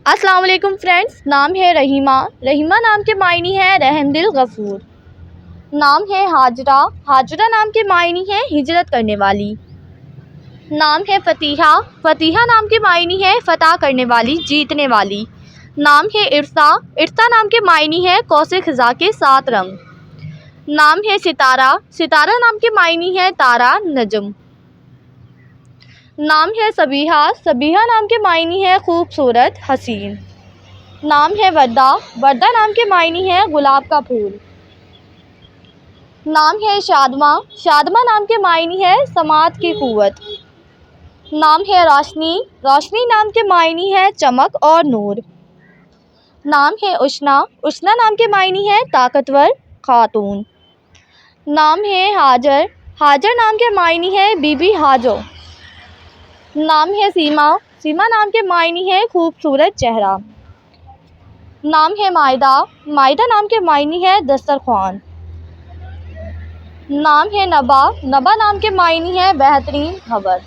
अस्सलाम वालेकुम फ्रेंड्स। नाम है रहीमा। रहीमा नाम के मायने है रहमदिल गफूर। नाम है हाजरा। हाजरा नाम के मायने है हिजरत करने वाली। नाम है फ़तीहा। फ़तीहा नाम के मायने है फ़तह करने वाली, जीतने वाली। नाम है इरसा। इरसा नाम के मायने है कौसे ख़ज़ा के 7 रंग। नाम है सितारा। सितारा नाम के मायने है तारा, नजम। नाम है सबीहा। सबीहा नाम के मायने है खूबसूरत, हसीन। नाम है वर्दा। वर्दा नाम के मायने है गुलाब का फूल। नाम है शादमा। शादमा नाम के मायने है समात की क़ुव्वत। नाम है रोशनी। रोशनी नाम के मायने है चमक और नूर। नाम है उष्ना। उष्ना नाम के मायने है ताकतवर, खातून। नाम है हाजर। हाजर नाम के मायने है बीबी हाजो। नाम है सीमा। सीमा नाम के मायने है खूबसूरत चेहरा। नाम है मायदा। मायदा नाम के मायने है दस्तरख्वान। नाम है नबा। नबा नाम के मायने है बेहतरीन खबर।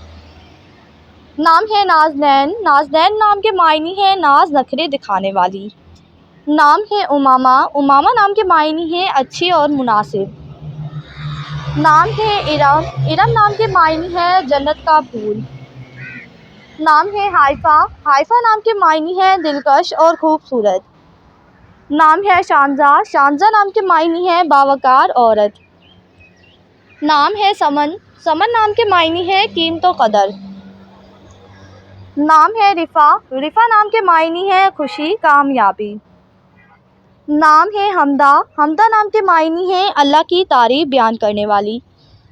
नाम है नाज़नैन। नाज़नैन नाम के मायने है नाज नखरे दिखाने वाली। नाम है उमामा। उमामा नाम के मायने है अच्छी और मुनासिब। नाम है इरम। इरम नाम के मायने है जन्नत का फूल। नाम है हाइफा। हाइफा नाम के मायने है दिलकश और खूबसूरत। नाम है शानज़ा। शानज़ा नाम के मायने है बावकार औरत। नाम है समन। समन नाम के मायने है कीमत व कदर। नाम है रिफ़ा। रिफ़ा नाम के मायने है खुशी, कामयाबी। नाम है हमदा। हमदा नाम के मायने है अल्लाह की तारीफ़ बयान करने वाली।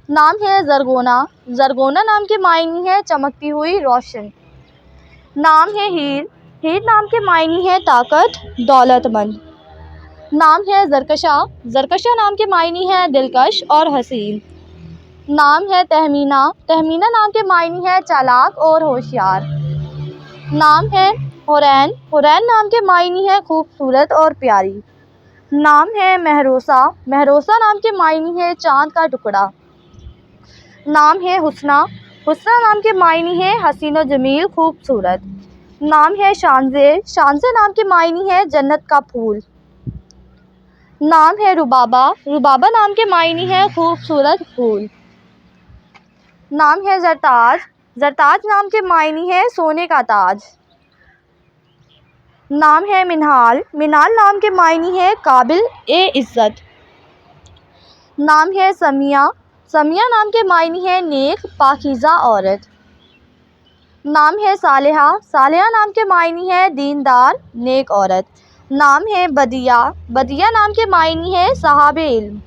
नाम है ज़रगोना। ज़रगोना नाम के मायने है चमकती हुई, रोशन। नाम है हीर। हीर नाम के मायने है ताकत, दौलतमंद। नाम है ज़रकशा। ज़रकशा नाम के मायने है दिलकश और हसीन। नाम है तहमीना। तहमीना नाम के मायने है चालाक और होशियार। नाम है हुरैन। हुरैन नाम के मायने है खूबसूरत और प्यारी। नाम है महरोसा। महरोसा नाम के मायने है चाँद का टुकड़ा। नाम है हुस्ना। हुस्ना नाम के मायने है हसीन व जमील, खूबसूरत। नाम है शानज़े। शानज़े नाम के मायने है जन्नत का फूल। नाम है रुबाबा। रुबाबा नाम के मायने है खूबसूरत फूल। नाम है ज़रताज। ज़रताज नाम के मायने है सोने का ताज। नाम है मिनहाल। मिनहाल नाम के मायने है काबिल ए इज़्ज़त। नाम है समिया। समिया नाम के मायने है नेक, पाकीज़ा औरत। नाम है सालेहा। सालेहा नाम के मायने है दीनदार, नेक औरत। नाम है बदिया। बदिया नाम के मायने है साहब इल्म।